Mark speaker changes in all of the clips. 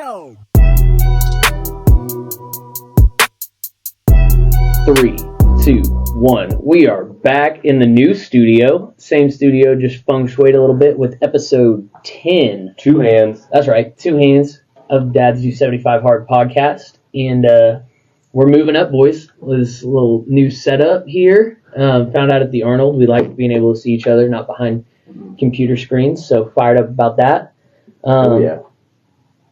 Speaker 1: Auto.
Speaker 2: 3, 2, 1. We are back in the new studio. Same studio, just feng shuied a little bit with episode 10.
Speaker 3: Two hands.
Speaker 2: That's right, 2 hands of Dad's Do 75 Hard podcast. And we're moving up, boys. This little new setup here. Found out at the Arnold. We like being able to see each other, not behind computer screens. So fired up about that.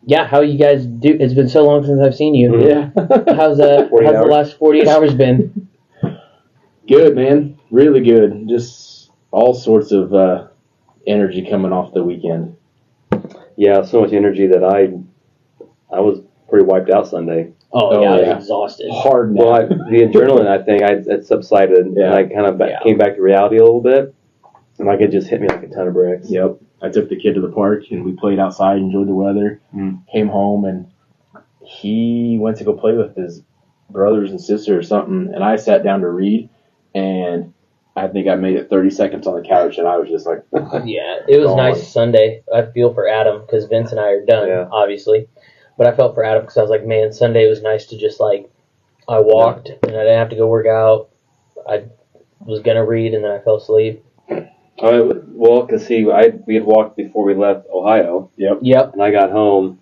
Speaker 2: Yeah, how you guys do? It's been so long since I've seen you.
Speaker 3: Yeah.
Speaker 2: How's the last 48 hours been?
Speaker 3: Good, man. Really good. Just all sorts of energy coming off the weekend.
Speaker 4: Yeah, so much energy that I was pretty wiped out Sunday.
Speaker 2: Oh yeah, I was exhausted.
Speaker 3: Hard now.
Speaker 4: Well, the adrenaline, I think, had subsided, and I kind of came back to reality a little bit, and like it just hit me like a ton of bricks.
Speaker 3: Yep. I took the kid to the park, and we played outside, enjoyed the weather, came home, and he went to go play with his brothers and sister or something, and I sat down to read, and I think I made it 30 seconds on the couch, and I was just like...
Speaker 2: Yeah, it was nice Sunday. I feel for Adam, because Vince and I are done, obviously. But I felt for Adam, because I was like, man, Sunday was nice to just, like, I walked, and I didn't have to go work out. I was going to read, and then I fell asleep.
Speaker 4: Well, because we had walked before we left Ohio.
Speaker 2: Yep.
Speaker 4: And I got home,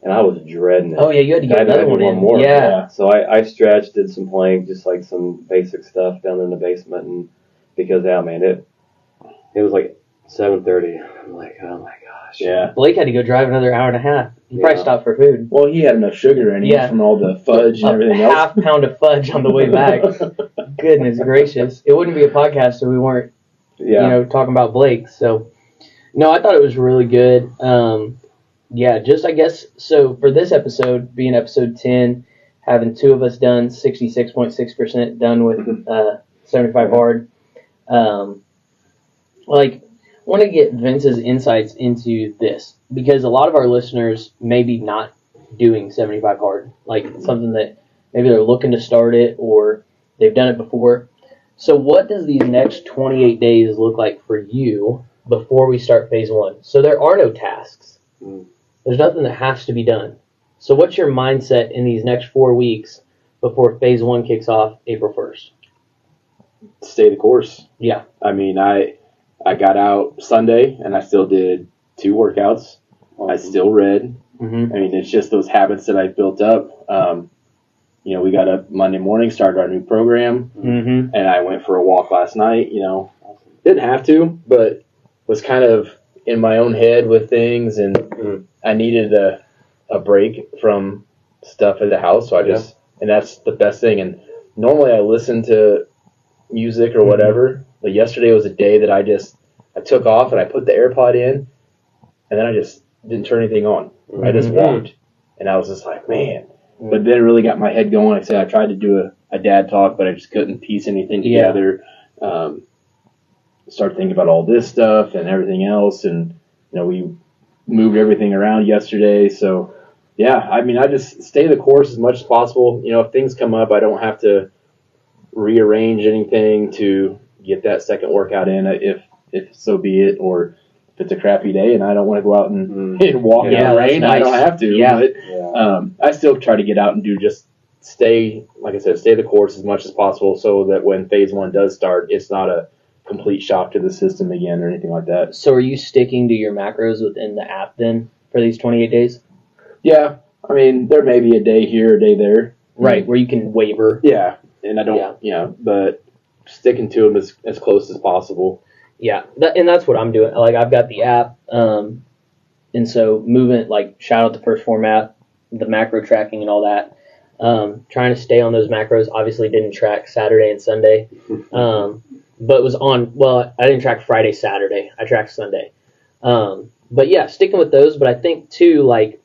Speaker 4: and I was dreading it.
Speaker 2: Oh, yeah, you had to get another one in.
Speaker 4: More.
Speaker 2: Yeah.
Speaker 4: So I stretched, did some plank, just like some basic stuff down in the basement, and because, man, it was like 7:30. I'm like, oh my gosh.
Speaker 3: Yeah.
Speaker 2: Blake had to go drive another hour and a half. He probably stopped for food.
Speaker 3: Well, he had enough sugar in him from all the fudge and everything else.
Speaker 2: Half pound of fudge on the way back. Goodness gracious. It wouldn't be a podcast if we weren't talking about Blake. So, no, I thought it was really good. I guess, so for this episode, being episode 10, having 2 of us done, 66.6% done with 75 Hard. Want to get Vince's insights into this, because a lot of our listeners may be not doing 75 Hard, like something that maybe they're looking to start it or they've done it before. So what does these next 28 days look like for you before we start phase 1? So there are no tasks. There's nothing that has to be done. So what's your mindset in these next 4 weeks before phase 1 kicks off April 1st?
Speaker 3: Stay the course.
Speaker 2: Yeah.
Speaker 3: I mean, I got out Sunday, and I still did 2 workouts. I still read.
Speaker 2: Mm-hmm.
Speaker 3: I mean, it's just those habits that I built up. We got up Monday morning, started our new program, and I went for a walk last night. Didn't have to, but was kind of in my own head with things, and I needed a break from stuff at the house. So and that's the best thing. And normally I listen to music or whatever, but yesterday was a day that I took off and I put the AirPod in, and then I just didn't turn anything on. I just walked, and I was just like, man. But then it really got my head going. Like I said, I tried to do a dad talk, but I just couldn't piece anything together. Start thinking about all this stuff and everything else, and we moved everything around yesterday. So I mean, I just stay the course as much as possible. If things come up, I don't have to rearrange anything to get that second workout in, if so be it, or if it's a crappy day and I don't want to go out and walk in the rain, I don't have to. But I still try to get out and stay the course as much as possible, so that when phase 1 does start, it's not a complete shock to the system again or anything like that.
Speaker 2: So are you sticking to your macros within the app then for these 28 days?
Speaker 3: Yeah. I mean, there may be a day here, a day there.
Speaker 2: Right, where you can waver.
Speaker 3: Yeah. And I don't, but sticking to them as close as possible.
Speaker 2: Yeah, and that's what I'm doing. Like, I've got the app, and so movement, like, shout out to First Format, the macro tracking and all that. Trying to stay on those macros. Obviously didn't track Saturday and Sunday, but was I didn't track Friday, Saturday. I tracked Sunday. But yeah, sticking with those. But I think too, like,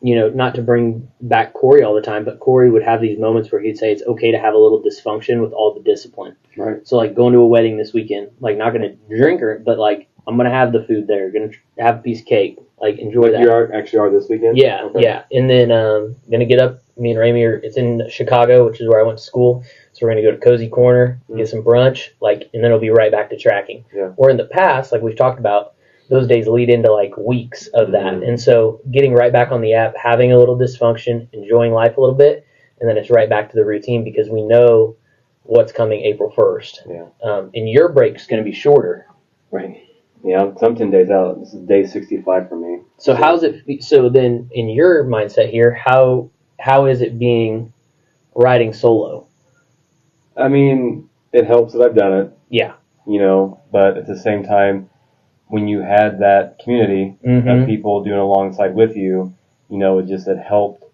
Speaker 2: not to bring back Corey all the time, but Corey would have these moments where he'd say it's okay to have a little dysfunction with all the discipline.
Speaker 4: Right.
Speaker 2: So, like, going to a wedding this weekend, like, not going to drink her, but, like, I'm going to have the food there, going to have a piece of cake, like, enjoy that.
Speaker 4: You actually are this weekend?
Speaker 2: Yeah,
Speaker 4: okay.
Speaker 2: Yeah. And then going to get up, me and Rami it's in Chicago, which is where I went to school. So we're going to go to Cozy Corner, get some brunch, like, and then it'll be right back to tracking.
Speaker 4: Yeah.
Speaker 2: Or in the past, like we've talked about, those days lead into like weeks of that. And so getting right back on the app, having a little dysfunction, enjoying life a little bit, and then it's right back to the routine because we know what's coming April 1st.
Speaker 4: Yeah.
Speaker 2: And your break's going to be shorter.
Speaker 4: Right. Yeah, I'm 10 days out. This is day 65 for me.
Speaker 2: So how's it? So then, in your mindset here, how is it being riding solo?
Speaker 4: I mean, it helps that I've done it.
Speaker 2: Yeah.
Speaker 4: You know, but at the same time, when you had that community of people doing alongside with you, you know, it helped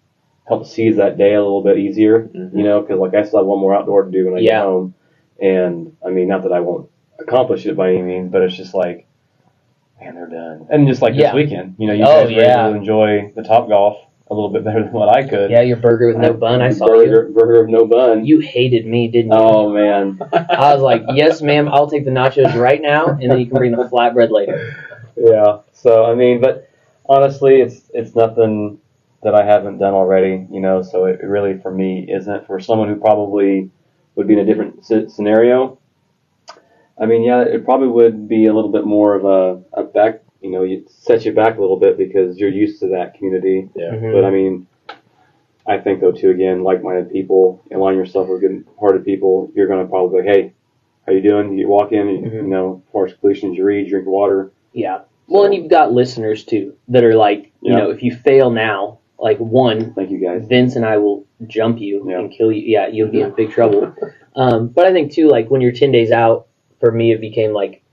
Speaker 4: seize that day a little bit easier. You know, because like I still have one more outdoor to do when I get home, and I mean, not that I won't accomplish it by any means, but it's just like, man, they're done. And just like this weekend, you know, you guys were able to enjoy the Topgolf a little bit better than what I could.
Speaker 2: Yeah, your burger with no bun. I saw
Speaker 4: burger with no bun.
Speaker 2: You hated me, didn't you?
Speaker 4: Oh man.
Speaker 2: I was like, yes, ma'am. I'll take the nachos right now, and then you can bring the flatbread later.
Speaker 4: Yeah. So I mean, but honestly, it's nothing that I haven't done already. You know, so it really for me isn't. For someone who probably would be in a different scenario, I mean, yeah, it probably would be a little bit more of a back, you know, it sets you back a little bit because you're used to that community.
Speaker 3: Yeah.
Speaker 4: But I mean, I think though too, again, like-minded people, align yourself with good-hearted people, you're going to probably be like, hey, how you doing? You walk in, you know, as far as completions, you read, drink water.
Speaker 2: Yeah. Well, and you've got listeners too that are like, you know, if you fail now, like
Speaker 4: thank you guys.
Speaker 2: Vince and I will jump you and kill you. Yeah, you'll be in big trouble. But I think too, like when you're 10 days out, for me, it became like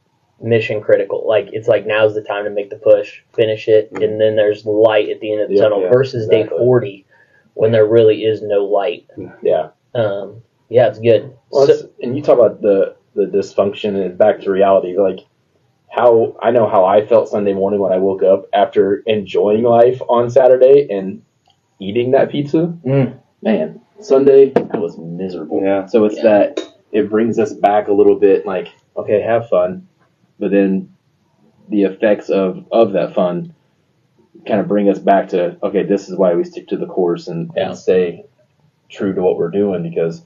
Speaker 2: mission critical. Like it's like now's the time to make the push, finish it, and then there's light at the end of the tunnel. Versus day 40, when there really is no light.
Speaker 3: Yeah.
Speaker 2: Yeah, it's good.
Speaker 3: Well, and you talk about the dysfunction and back to reality. Like I know how I felt Sunday morning when I woke up after enjoying life on Saturday and eating that pizza. Man, Sunday I was miserable.
Speaker 4: Yeah.
Speaker 3: So it's that it brings us back a little bit. Like, okay, have fun, but then the effects of that fun kind of bring us back to, okay, this is why we stick to the course and stay true to what we're doing, because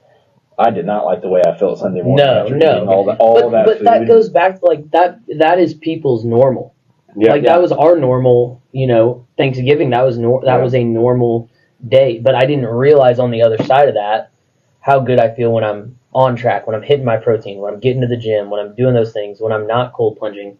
Speaker 3: I did not like the way I felt Sunday morning.
Speaker 2: No. But
Speaker 3: food.
Speaker 2: that goes back to like that is people's normal.
Speaker 4: Yeah,
Speaker 2: that was our normal, you know, Thanksgiving. That was was a normal day. But I didn't realize on the other side of that how good I feel when I'm on track, when I'm hitting my protein, when I'm getting to the gym, when I'm doing those things, when I'm not cold plunging.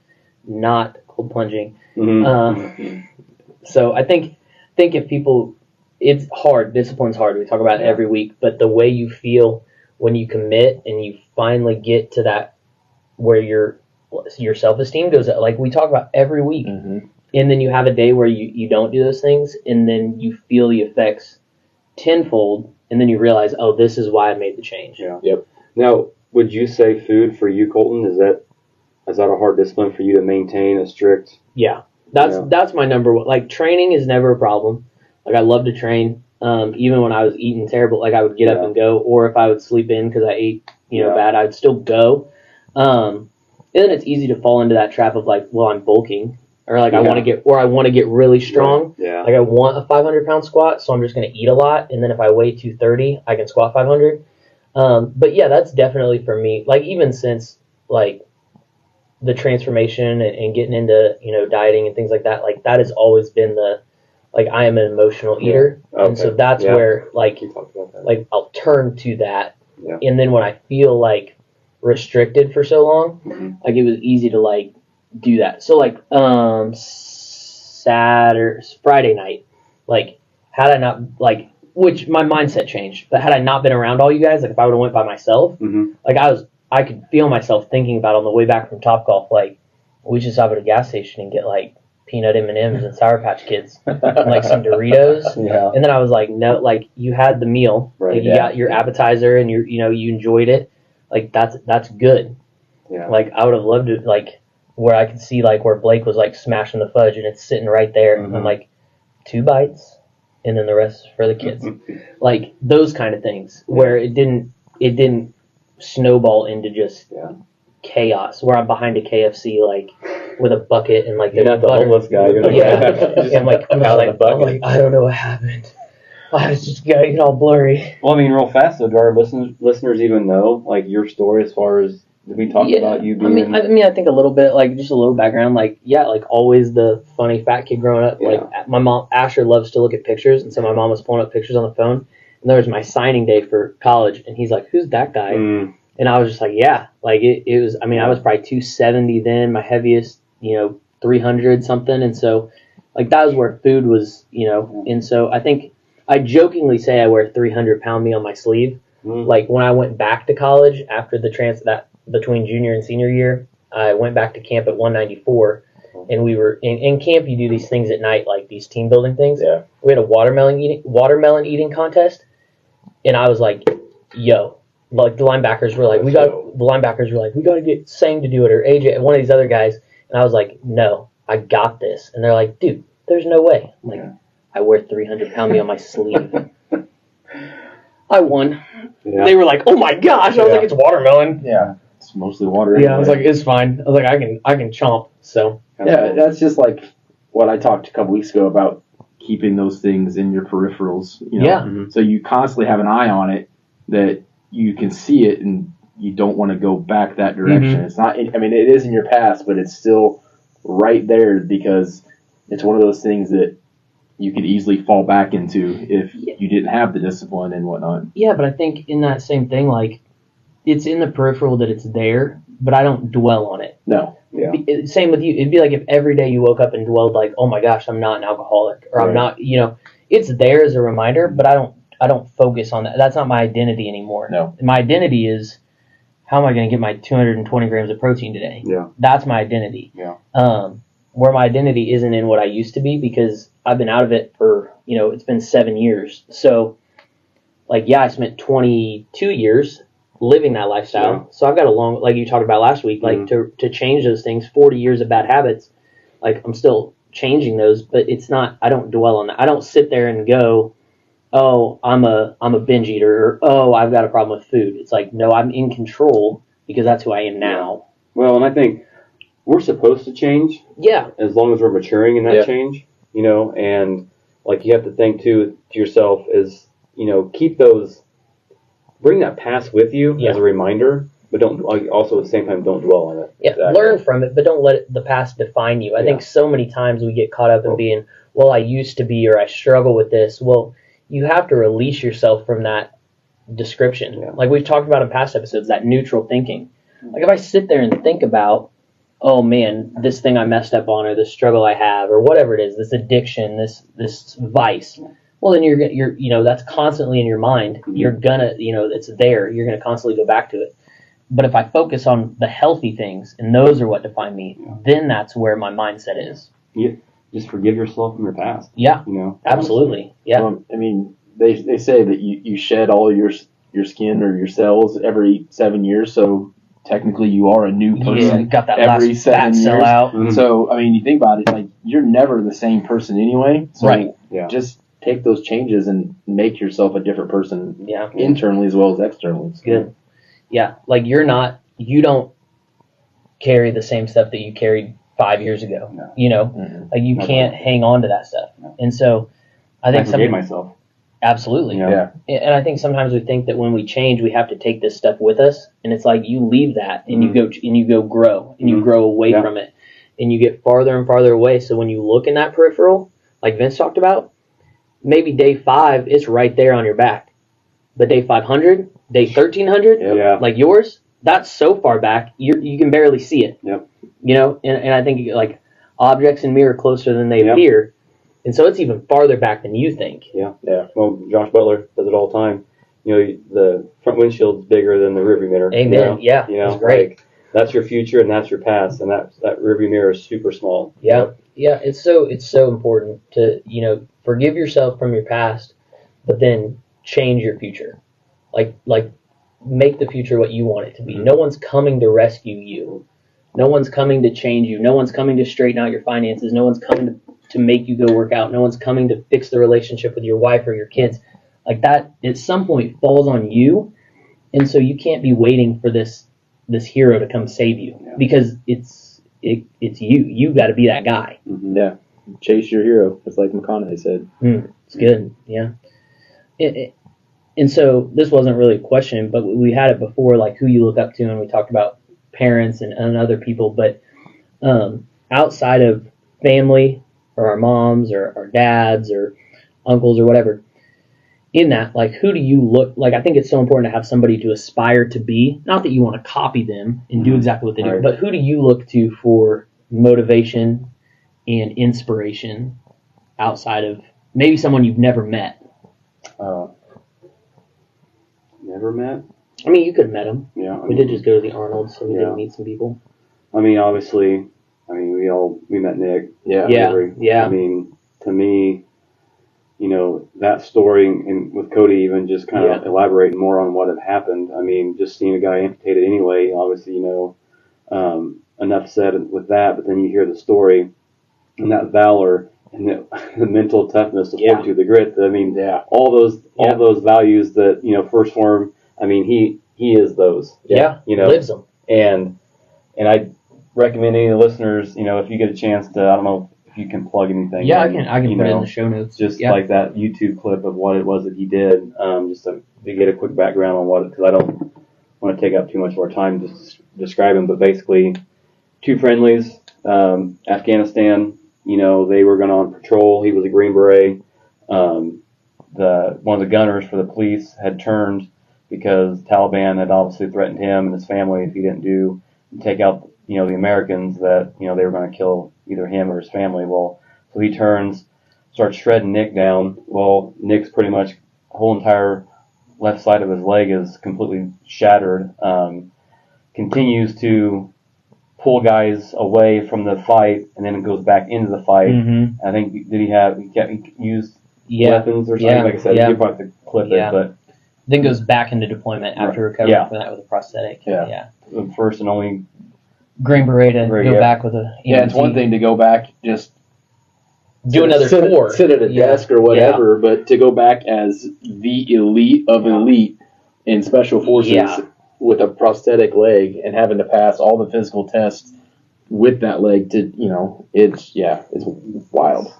Speaker 2: So I think if people, it's hard. Discipline's hard. We talk about it every week. But the way you feel when you commit and you finally get to that where your self-esteem goes up, like we talk about every week, and then you have a day where you don't do those things, and then you feel the effects tenfold, and then you realize, oh, this is why I made the change.
Speaker 4: Yeah. Yep. Now, would you say food for you, Colton, is that a hard discipline for you to maintain a strict?
Speaker 2: Yeah. That's my number one. Like, training is never a problem. Like, I love to train. Even when I was eating terrible, like, I would get up and go. Or if I would sleep in because I ate, bad, I'd still go. And then it's easy to fall into that trap of, like, well, I'm bulking. Or, like, I want to get really strong.
Speaker 4: Yeah.
Speaker 2: Like, I want a 500-pound squat, so I'm just going to eat a lot. And then if I weigh 230, I can squat 500. But, yeah, that's definitely for me. Like, even since, like, the transformation and getting into, dieting and things like that, like, that has always been I am an emotional eater.
Speaker 4: Okay.
Speaker 2: And so that's where, like, I'll turn to that.
Speaker 4: Yeah.
Speaker 2: And then when I feel, like, restricted for so long, like, it was easy to, like, do that. So, like, Friday night, like, had I not, like, which my mindset changed, but had I not been around all you guys, like, if I would have went by myself, like, I could feel myself thinking about on the way back from Topgolf, like, we should stop at a gas station and get, like, peanut M&Ms and Sour Patch Kids and, like, some Doritos.
Speaker 3: Yeah.
Speaker 2: And then I was like, no, like, you had the meal.
Speaker 4: Right,
Speaker 2: like, you got your appetizer and you enjoyed it. Like, that's good.
Speaker 4: Yeah.
Speaker 2: Like, I would have loved it, like, where I could see, like, where Blake was, like, smashing the fudge and it's sitting right there. And I'm like, 2 bites and then the rest for the kids. Like, those kind of things where it didn't snowball into just chaos where I'm behind a KFC, like, with a bucket and, like,
Speaker 4: you're not the homeless guy. You're
Speaker 2: I'm like, I don't know what happened. I was just getting all blurry.
Speaker 4: Well, I mean, real fast though, do our listeners even know, like, your story as far as Did we talk about you being?
Speaker 2: I think a little bit, like just a little background, like like always the funny fat kid growing up.
Speaker 4: Yeah.
Speaker 2: Like my mom, Asher loves to look at pictures, and so my mom was pulling up pictures on the phone, and there was my signing day for college, and he's like, "Who's that guy?" And I was just like, "Yeah," like it was. I mean, I was probably 270 then, my heaviest, 300 something, and so like that was where food was, and so I think I jokingly say I wear 300-pound me on my sleeve. Like when I went back to college after the between junior and senior year, I went back to camp at 194, and we were in camp. You do these things at night, like these team building things.
Speaker 3: Yeah.
Speaker 2: We had a watermelon eating contest, and I was like, "Yo!" Like the linebackers were like, "We got to get Sang to do it," or AJ, one of these other guys, and I was like, "No, I got this," and they're like, "Dude, there's no way." I'm like, I wear 300-pound me on my sleeve. I won.
Speaker 4: Yeah.
Speaker 2: They were like, "Oh my gosh!" I was like, "It's watermelon."
Speaker 3: Yeah. It's mostly water.
Speaker 2: Yeah, I was like, "It's fine." I was like, I can chomp." So
Speaker 3: Yeah, that's just like what I talked a couple weeks ago about keeping those things in your peripherals.
Speaker 2: Yeah.
Speaker 3: So you constantly have an eye on it that you can see it and you don't want to go back that direction. It's not. I mean, it is in your past, but it's still right there because it's one of those things that you could easily fall back into if you didn't have the discipline and whatnot.
Speaker 2: Yeah, but I think in that same thing, like it's in the peripheral that it's there, but I don't dwell on it.
Speaker 3: No.
Speaker 4: Yeah.
Speaker 2: Same with you. It'd be like if every day you woke up and dwelled like, "Oh my gosh, I'm not an alcoholic," or "I'm not," it's there as a reminder, but I don't focus on that. That's not my identity anymore.
Speaker 3: No.
Speaker 2: My identity is, how am I going to get my 220 grams of protein today?
Speaker 4: Yeah.
Speaker 2: That's my identity.
Speaker 4: Yeah.
Speaker 2: Where my identity isn't in what I used to be because I've been out of it for, it's been 7 years. So, like, I spent 22 years living that lifestyle.
Speaker 4: Yeah.
Speaker 2: So I've got a long, like you talked about last week, like to change those things, 40 years of bad habits, like I'm still changing those, but it's not, I don't dwell on that. I don't sit there and go, "Oh, I'm a binge eater," or "Oh, I've got a problem with food." It's like, no, I'm in control because that's who I am now.
Speaker 4: Well, and I think we're supposed to change.
Speaker 2: Yeah.
Speaker 4: As long as we're maturing in that change, and like you have to think too to yourself is, bring that past with you as a reminder, but don't, like, also at the same time, don't dwell on it.
Speaker 2: Yeah.
Speaker 4: Exactly.
Speaker 2: Learn from it, but don't let the past define you. I think so many times we get caught up in being, "Well, I used to be," or "I struggle with this." Well, you have to release yourself from that description. Yeah. Like we've talked about in past episodes, that neutral thinking. Like if I sit there and think about, "Oh man, this thing I messed up on, or this struggle I have, or whatever it is, this addiction, this vice," well then you're that's constantly in your mind. Mm-hmm. You're gonna, it's there. You're gonna constantly go back to it. But if I focus on the healthy things, and those are what define me, then that's where my mindset is.
Speaker 4: Yeah. Just forgive yourself from your past.
Speaker 2: Yeah. Absolutely. Yeah.
Speaker 3: I mean, they say that you shed all your skin or your cells every 7 years, so technically you are a new person.
Speaker 2: Yeah, got that
Speaker 3: every
Speaker 2: last
Speaker 3: 7
Speaker 2: fat
Speaker 3: years.
Speaker 2: cell out.
Speaker 3: Mm-hmm. So I mean, you think about it, like you're never the same person anyway. So
Speaker 2: right.
Speaker 4: Yeah.
Speaker 3: Just take those changes and make yourself a different person.
Speaker 2: Yeah.
Speaker 3: Internally as well as externally. So.
Speaker 2: Good. Yeah. Like you don't carry the same stuff that you carried 5 years ago. No.
Speaker 3: Mm-hmm.
Speaker 2: Like you can't hang on to that stuff. No. And so I think
Speaker 4: forgave myself.
Speaker 2: Absolutely.
Speaker 3: Yeah.
Speaker 2: And I think sometimes we think that when we change, we have to take this stuff with us, and it's like you leave that and you go grow and you grow away from it, and you get farther and farther away. So when you look in that peripheral, like Vince talked about, maybe day 5 it's right there on your back, but day 500, day 1300, like yours, that's so far back you can barely see it.
Speaker 4: Yep.
Speaker 2: And I think like objects in mirror closer than they appear. And so it's even farther back than you think.
Speaker 4: Yeah. Well, Josh Butler does it all the time. The front windshield's bigger than the rearview mirror.
Speaker 2: Amen. Yeah, that's great.
Speaker 4: Like, that's your future and that's your past, and that rearview mirror is super small.
Speaker 2: Yeah. Yeah, it's so important to, forgive yourself from your past, but then change your future. Like make the future what you want it to be. No one's coming to rescue you. No one's coming to change you. No one's coming to straighten out your finances. No one's coming to make you go work out. No one's coming to fix the relationship with your wife or your kids. Like that at some point falls on you. And so you can't be waiting for this hero to come save you because it's you. You got to be that guy.
Speaker 3: Mm-hmm. Yeah. Chase your hero. It's like McConaughey said.
Speaker 2: It's good. Yeah. And so this wasn't really a question, but we had it before, like who you look up to, and we talked about parents and other people, but outside of family or our moms or our dads or uncles or whatever, in that, like, who do you look like? I think it's so important to have somebody to aspire to be. Not that you want to copy them and do exactly what they do, but who do you look to for motivation and inspiration outside of maybe someone you've never met?
Speaker 4: Never met?
Speaker 2: I mean, you could have met him.
Speaker 4: Yeah.
Speaker 2: We did just go to the Arnold, so we did meet some people.
Speaker 4: I mean, obviously, we met Nick.
Speaker 2: Yeah.
Speaker 4: I mean, to me, you know, that story, and with Cody even just kind of elaborating more on what had happened. I mean, just seeing a guy amputated anyway, obviously, you know, enough said with that, but then you hear the story and that valor and the mental toughness, the fortitude, the grit. I mean, all those values that, you know, First Form. I mean, he is those.
Speaker 2: Yeah,
Speaker 4: you know,
Speaker 2: lives them.
Speaker 4: And I recommend any of the listeners, you know, if you get a chance to, I don't know if you can plug anything.
Speaker 2: Yeah, I can put it in the show notes.
Speaker 4: Just like that YouTube clip of what it was that he did, just to get a quick background on what, because I don't want to take up too much of our time just describing, but basically 2 friendlies, Afghanistan. You know, they were going on patrol. He was a Green Beret. One of the gunners for the police had turned because Taliban had obviously threatened him and his family if he didn't take out, you know, the Americans, that, you know, they were going to kill either him or his family. Well, so he turns, starts shredding Nick down. Well, Nick's pretty much whole entire left side of his leg is completely shattered. Continues to pull guys away from the fight, and then it goes back into the fight. I think he used weapons or something? Like I said, you probably have to clip it, but
Speaker 2: then goes back into deployment after recovering from that with a prosthetic.
Speaker 4: The first and only
Speaker 2: Green Beret to go back with a EMT.
Speaker 3: It's one thing to go back just
Speaker 2: do another tour,
Speaker 3: sit at a desk or whatever, but to go back as the elite of elite in special forces with a prosthetic leg and having to pass all the physical tests with that leg, to, you know, it's wild.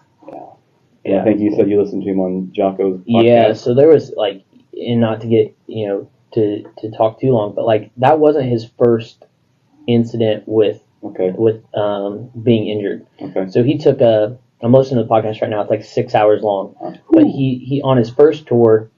Speaker 4: And I think you said you listened to him on Jocko's podcast.
Speaker 2: Yeah, so there was, like, and not to get, you know, to talk too long, but, like, that wasn't his first incident with being injured. So he took I'm listening to the podcast right now, it's like 6 hours long. But he on his first tour,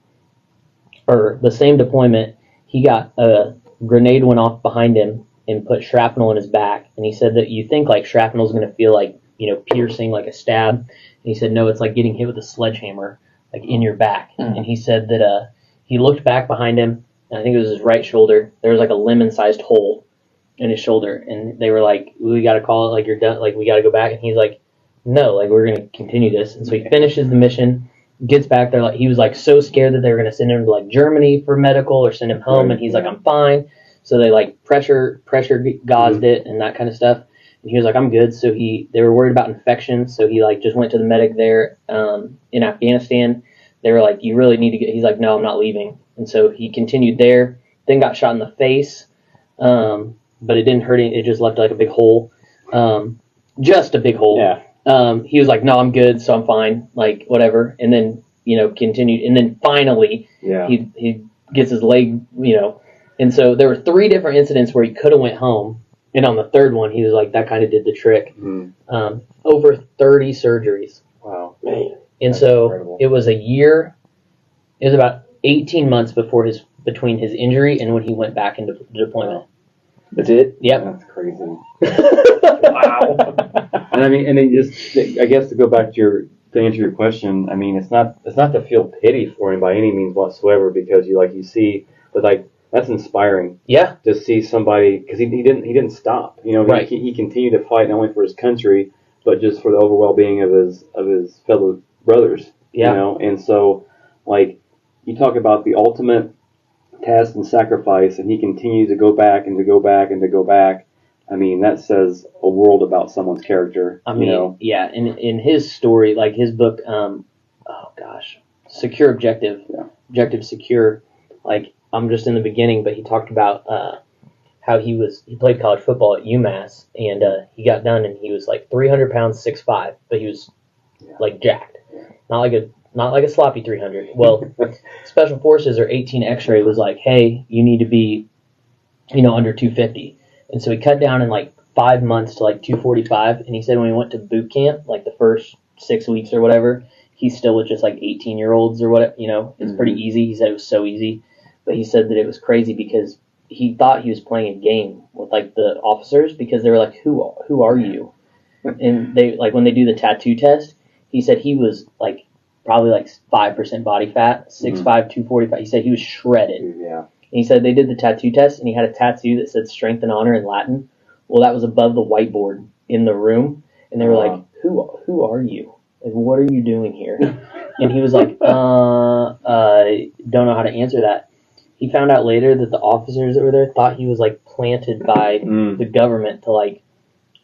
Speaker 2: or the same deployment, he got a grenade went off behind him and put shrapnel in his back. And he said that you think, like, shrapnel is going to feel like, you know, piercing, like a stab. And he said, no, it's like getting hit with a sledgehammer, like, in your back. And he said that he looked back behind him, and I think it was his right shoulder. There was, like, a lemon-sized hole in his shoulder. And they were like, we got to call it, like, you're done, like, we got to go back. And he's like, no, like, we're going to continue this. And so he finishes the mission, gets back there, like, he was, like, so scared that they were going to send him to, like, Germany for medical or send him home, and he's like, I'm fine. So they, like, pressure gauzed it and that kind of stuff. And he was like, I'm good. So they were worried about infection, so he, like, just went to the medic there in Afghanistan. They were like, you really need to get, he's like, no, I'm not leaving. And so he continued there, then got shot in the face, but it didn't hurt him, it just left, like, a big hole. Just a big hole. He was like, no, I'm good, so I'm fine, like, whatever. And then, you know, continued. And then finally, he gets his leg, you know. And so there were 3 different incidents where he could have went home. And on the third one, he was like, that kind of did the trick. Over 30 surgeries.
Speaker 4: Wow.
Speaker 2: Man. And so incredible. It was a year. It was about 18 months between his injury and when he went back into deployment.
Speaker 3: That's it?
Speaker 2: Yep.
Speaker 4: That's crazy. Wow. And I mean, and then just, I guess to go back to answer your question, I mean, it's not to feel pity for him by any means whatsoever, because you see, but, like, that's inspiring.
Speaker 2: Yeah.
Speaker 4: To see somebody, because he didn't stop. You know,
Speaker 2: right.
Speaker 4: He continued to fight not only for his country, but just for the overall well-being of his fellow brothers.
Speaker 2: Yeah.
Speaker 4: You know, and so, like, you talk about the ultimate test and sacrifice, and he continues to go back and to go back and to go back. I mean, that says a world about someone's character.
Speaker 2: I mean,
Speaker 4: you know?
Speaker 2: Yeah, in his story, like his book, Secure Objective, Objective Secure, like, I'm just in the beginning, but he talked about how he played college football at UMass, and he got done, and he was like 300 pounds, 6'5", but he was like jacked, not like a sloppy 300. Well, Special Forces or 18 X-ray was like, hey, you need to be, you know, under 250. And so he cut down in like 5 months to like 245. And he said when he went to boot camp, like the first 6 weeks or whatever, he's still with just like 18-year-olds or whatever. You know, it's pretty easy. He said it was so easy, but he said that it was crazy because he thought he was playing a game with like the officers because they were like, who are you? And they like when they do the tattoo test, he said he was like probably like 5% body fat, 6'5", 245. He said he was shredded.
Speaker 4: Yeah.
Speaker 2: And he said they did the tattoo test and he had a tattoo that said strength and honor in Latin. Well, that was above the whiteboard in the room, and they were like, who are you? Like, what are you doing here? And he was like, don't know how to answer that. He found out later that the officers that were there thought he was like planted by the government to like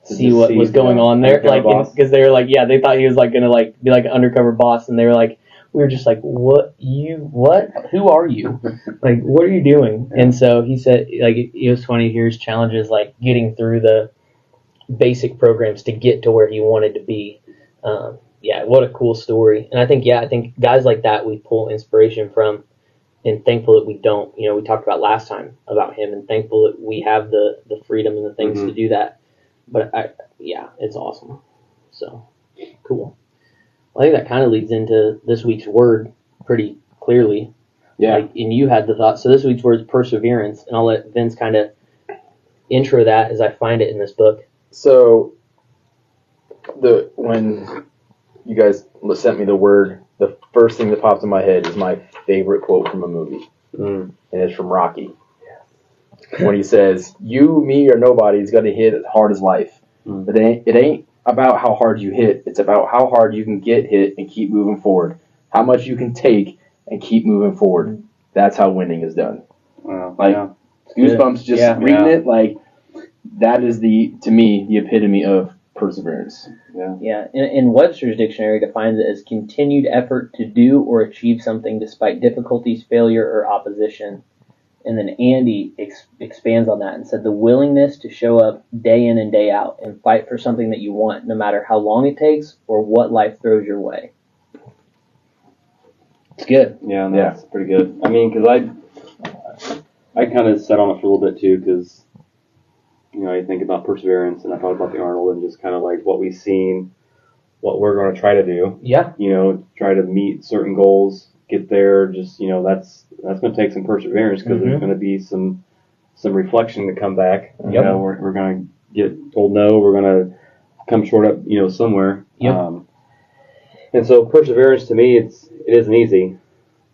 Speaker 2: see what was going on there, like because they were like, yeah, they thought he was like gonna like be like an undercover boss, and they were like, we were just like, what, who are you, like what are you doing? And so he said like it was funny to hear his challenges like getting through the basic programs to get to where he wanted to be. Yeah, what a cool story. And I think guys like that we pull inspiration from, and thankful that we don't. You know, we talked about last time about him, and thankful that we have the freedom and the things to do that. But it's awesome. So cool. Well, I think that kind of leads into this week's word pretty clearly.
Speaker 3: Yeah.
Speaker 2: Like, and you had the thought. So this week's word is perseverance, and I'll let Vince kind of intro that as I find it in this book.
Speaker 3: So when you guys sent me the word, the first thing that popped in my head is my favorite quote from a movie, and it's from Rocky. When he says, "You, me, or nobody is going to hit as hard as life, but it ain't about how hard you hit. It's about how hard you can get hit and keep moving forward. How much you can take and keep moving forward. That's how winning is done." Goosebumps just reading it. Like that is to me the epitome of perseverance.
Speaker 2: Yeah. In Webster's dictionary defines it as continued effort to do or achieve something despite difficulties, failure, or opposition. And then Andy expands on that and said the willingness to show up day in and day out and fight for something that you want, no matter how long it takes or what life throws your way. It's good.
Speaker 4: Yeah, that's pretty good. I mean, because I kind of sat on it for a little bit too, because you know, you think about perseverance, and I thought about the Arnold and just kind of like what we've seen, what we're going to try to do.
Speaker 2: Yeah.
Speaker 4: You know, try to meet certain goals, get there. Just that's going to take some perseverance because there's going to be some reflection to come back.
Speaker 2: Yep.
Speaker 4: You know, we're going to get told no. We're going to come short up, somewhere.
Speaker 2: Yep.
Speaker 4: And so perseverance to me, it isn't easy,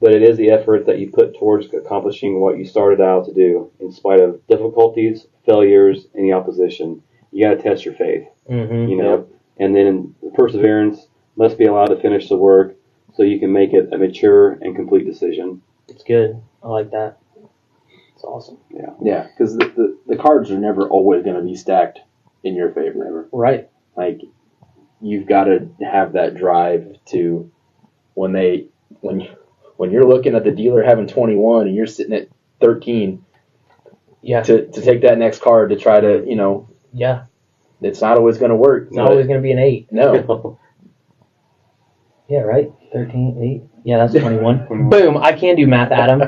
Speaker 4: but it is the effort that you put towards accomplishing what you started out to do, in spite of difficulties, failures, and the opposition. You got to test your faith, and then perseverance must be allowed to finish the work so you can make it a mature and complete decision.
Speaker 2: It's good. I like that. It's awesome.
Speaker 3: Yeah, because the cards are never always going to be stacked in your favor. Ever.
Speaker 2: Right.
Speaker 3: Like, you've got to have that drive to when you're looking at the dealer having 21 and you're sitting at 13.
Speaker 2: Yeah.
Speaker 3: To take that next card to try to,
Speaker 2: Yeah.
Speaker 3: It's not always going to work.
Speaker 2: It's not always going to be an 8.
Speaker 3: No.
Speaker 2: Yeah, right? 13, 8. Yeah, that's 21. Boom. I can do math, Adam.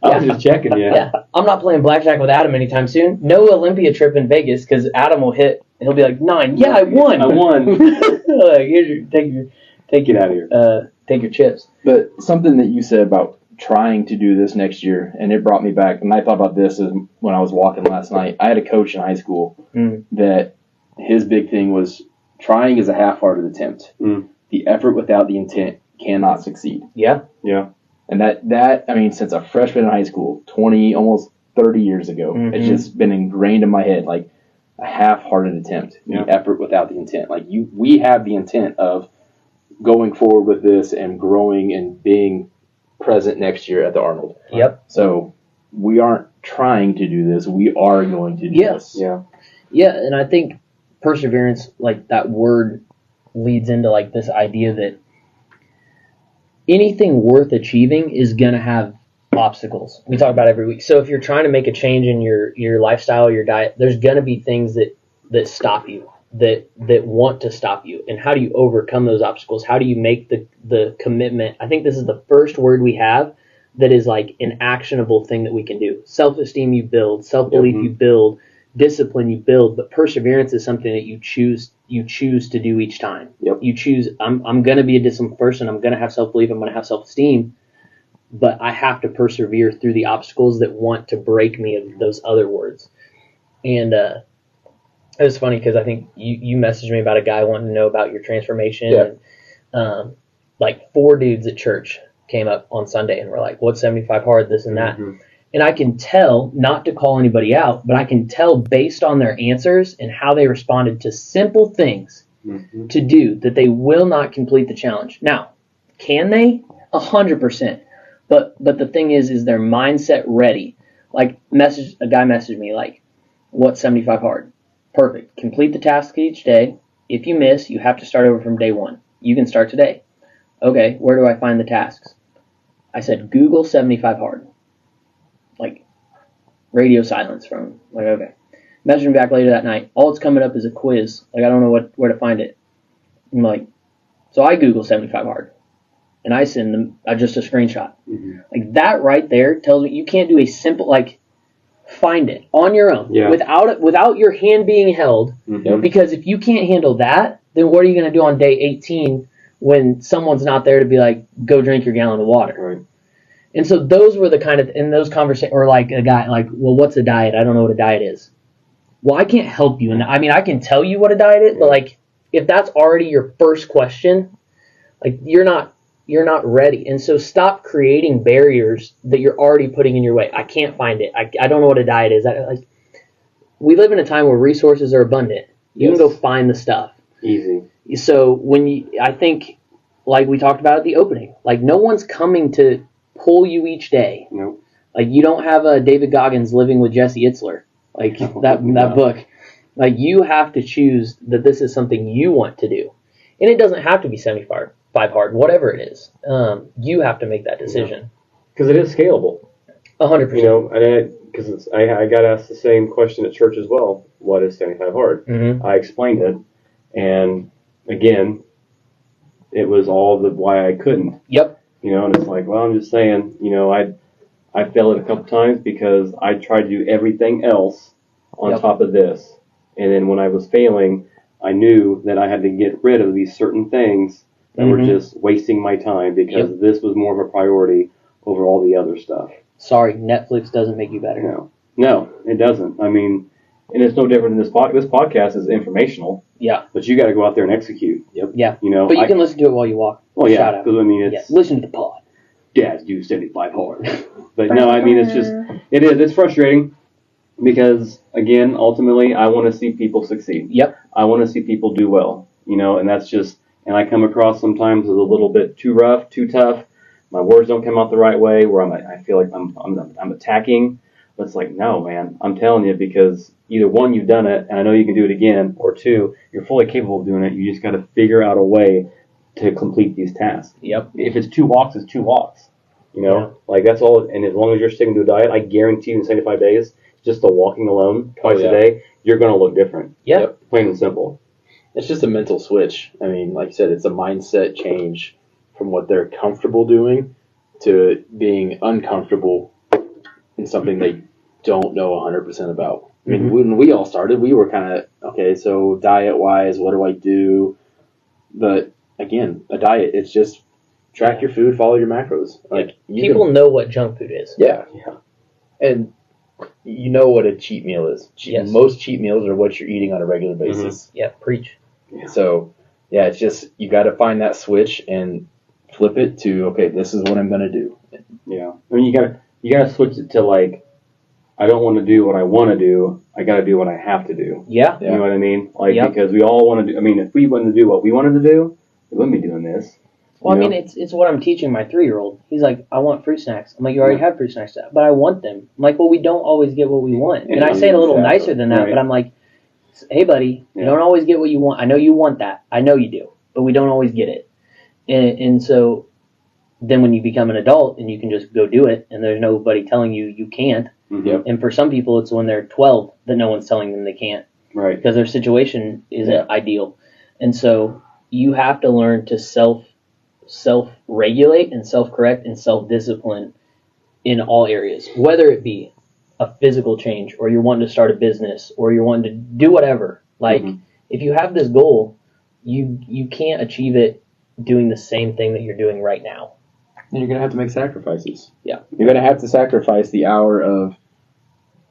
Speaker 4: I was just checking,
Speaker 2: Yeah. I'm not playing blackjack with Adam anytime soon. No Olympia trip in Vegas because Adam will hit. He'll be like, 9. Yeah, I won. Like, take it out of here. Take your chips.
Speaker 3: But something that you said about trying to do this next year, and it brought me back, and I thought about this when I was walking last night. I had a coach in high school that his big thing was trying is a half-hearted attempt. The effort without the intent cannot succeed.
Speaker 2: Yeah.
Speaker 3: And that I mean, since a freshman in high school, 20, almost 30 years ago, it's just been ingrained in my head, like a half-hearted attempt. The effort without the intent. Like we have the intent of going forward with this and growing and being present next year at the Arnold.
Speaker 2: Yep.
Speaker 3: So we aren't trying to do this. We are going to do this.
Speaker 2: Yeah. Yeah, and I think perseverance, like that word, leads into like this idea that anything worth achieving is going to have obstacles. We talk about it every week. So if you're trying to make a change in your lifestyle, your diet, there's going to be things that stop you, that want to stop you. And how do you overcome those obstacles? How do you make the commitment? I think this is the first word we have that is like an actionable thing that we can do. Self-esteem you build, self-belief you build, discipline you build, but perseverance is something that you choose to do each time.
Speaker 3: Yep.
Speaker 2: You choose, I'm going to be a disciplined person. I'm going to have self-belief. I'm going to have self-esteem, but I have to persevere through the obstacles that want to break me of those other words. And it was funny because I think you messaged me about a guy wanting to know about your transformation.
Speaker 3: Yeah.
Speaker 2: And, like 4 dudes at church came up on Sunday and were like, what's 75 hard, this and that.
Speaker 4: Mm-hmm.
Speaker 2: And I can tell, not to call anybody out, but I can tell based on their answers and how they responded to simple things
Speaker 4: Mm-hmm.
Speaker 2: to do that they will not complete the challenge. Now, can they? 100%. But the thing is their mindset ready? Like a guy messaged me like, what's 75 hard? Perfect. Complete the task each day. If you miss, you have to start over from day 1. You can start today. Okay, where do I find the tasks? I said, Google 75 hard. Like, radio silence from, like, okay. Messaged me back later that night. All it's coming up is a quiz. Like, I don't know where to find it. I'm like, so I Google 75 hard. And I send them just a screenshot.
Speaker 4: Mm-hmm.
Speaker 2: Like, that right there tells me you can't do a simple, like, find it on your own.
Speaker 4: Yeah.
Speaker 2: Without your hand being held.
Speaker 4: Mm-hmm.
Speaker 2: Because if you can't handle that, then what are you going to do on day 18 when someone's not there to be like, go drink your gallon of water?
Speaker 4: Right.
Speaker 2: And so those were the kind of, in those conversations, or like a guy, like, well, what's a diet? I don't know what a diet is. Well, I can't help you. And I mean, I can tell you what a diet is, but like, if that's already your first question, like, you're not ready. And so stop creating barriers that you're already putting in your way. I can't find it. I don't know what a diet is. Like, we live in a time where resources are abundant. You
Speaker 3: Yes.
Speaker 2: can go find the stuff.
Speaker 4: Easy.
Speaker 2: So I think, like we talked about at the opening, like, no one's coming to pull you each day.
Speaker 4: Nope.
Speaker 2: Like, you don't have a David Goggins living with Jesse Itzler, like that book. Like, you have to choose that this is something you want to do, and it doesn't have to be 75 hard, whatever it is. You have to make that decision.
Speaker 4: Because it is scalable.
Speaker 2: 100%.
Speaker 4: You know, and because I got asked the same question at church as well. What is 75 hard?
Speaker 2: Mm-hmm.
Speaker 4: I explained it, and again, it was all the why I couldn't.
Speaker 2: Yep.
Speaker 4: You know, and it's like, well, I'm just saying, you know, I failed it a couple times because I tried to do everything else on
Speaker 2: Yep.
Speaker 4: top of this, and then when I was failing, I knew that I had to get rid of these certain things that were
Speaker 2: Mhm.
Speaker 4: just wasting my time because this was more of a priority over all the other stuff.
Speaker 2: Sorry, Netflix doesn't make you better.
Speaker 4: No, it doesn't. I mean, and it's no different than this This podcast is informational,
Speaker 2: Yeah.
Speaker 4: but you got to go out there and execute.
Speaker 3: Yep.
Speaker 2: Yeah.
Speaker 4: You know,
Speaker 2: But you can listen to it while you walk.
Speaker 4: Well, yeah,
Speaker 2: Shout out.
Speaker 4: because I mean,
Speaker 2: Yeah.
Speaker 4: it's
Speaker 2: Listen to the pod.
Speaker 4: dads do 75 hard. But no, I mean, it's frustrating because, again, ultimately, I want to see people succeed.
Speaker 2: Yep.
Speaker 4: I want to see people do well, you know, and that's just, and I come across sometimes as a little bit too rough, too tough. My words don't come out the right way where I feel like I'm attacking. But it's like, no, man, I'm telling you, because either one, you've done it and I know you can do it again, or two, you're fully capable of doing it. You just got to figure out a way to complete these tasks.
Speaker 2: Yep.
Speaker 4: If it's 2 walks, it's 2 walks. You know, like that's all. And as long as you're sticking to a diet, I guarantee you in 75 days, just the walking alone twice a day, you're going to look different.
Speaker 2: Yep.
Speaker 4: Plain and simple.
Speaker 3: It's just a mental switch. I mean, like you said, it's a mindset change from what they're comfortable doing to being uncomfortable in something they don't know 100% about. I mean, when we all started, we were kind of, okay, so diet-wise, what do I do? But, again, a diet, it's just track your food, follow your macros. Like
Speaker 2: People know what junk food is.
Speaker 3: Yeah. And you know what a cheat meal is.
Speaker 2: Yes.
Speaker 3: Most cheat meals are what you're eating on a regular basis.
Speaker 2: Yeah, preach.
Speaker 3: So, yeah, it's just, you got to find that switch and flip it to, okay, this is what I'm going to do.
Speaker 4: Yeah. I mean, you gotta switch it to, like, I don't want to do what I want to do. I got to do what I have to do.
Speaker 2: Yeah.
Speaker 4: You know what I mean? Like,
Speaker 2: Yep.
Speaker 4: because we all want to do, I mean, if we wanted to do what we wanted to do, we wouldn't be doing this.
Speaker 2: Well,
Speaker 4: You
Speaker 2: I
Speaker 4: know?
Speaker 2: mean, it's what I'm teaching my 3-year-old. He's like, I want fruit snacks. I'm like, you already have fruit snacks, but I want them. I'm like, well, we don't always get what we want. And I say it a little nicer than that,
Speaker 4: Right.
Speaker 2: but I'm like, hey, buddy, you don't always get what you want. I know you want that. I know you do, but we don't always get it. And so then when you become an adult and you can just go do it and there's nobody telling you you can't.
Speaker 4: Mhm.
Speaker 2: And for some people, it's when they're 12 that no one's telling them they can't
Speaker 4: Right.
Speaker 2: because their situation isn't ideal. And so you have to learn to self-regulate and self-correct and self-discipline in all areas, whether it be a physical change, or you're wanting to start a business, or you're wanting to do whatever. Like, if you have this goal, you can't achieve it doing the same thing that you're doing right now.
Speaker 3: And you're going to have to make sacrifices.
Speaker 2: Yeah.
Speaker 3: You're going to have to sacrifice the hour of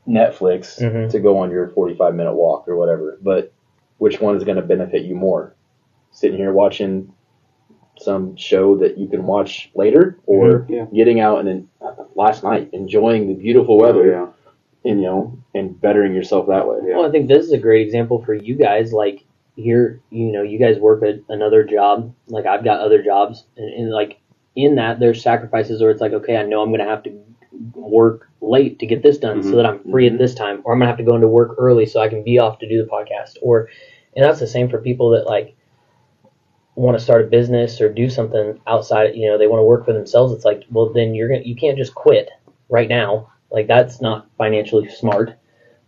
Speaker 3: Netflix to go on your 45-minute walk or whatever. But which one is going to benefit you more? Sitting here watching some show that you can watch later, or getting out and last night enjoying the beautiful weather, and bettering yourself that way.
Speaker 2: Well, I think this is a great example for you guys. Like, here, you guys work at another job. Like, I've got other jobs, and like in that, there's sacrifices where it's like, okay, I know I'm going to have to work late to get this done so that I'm free at this time, or I'm going to have to go into work early so I can be off to do the podcast. And that's the same for people that like want to start a business or do something outside, they want to work for themselves. It's like, well, then you can't just quit right now. Like, that's not financially smart.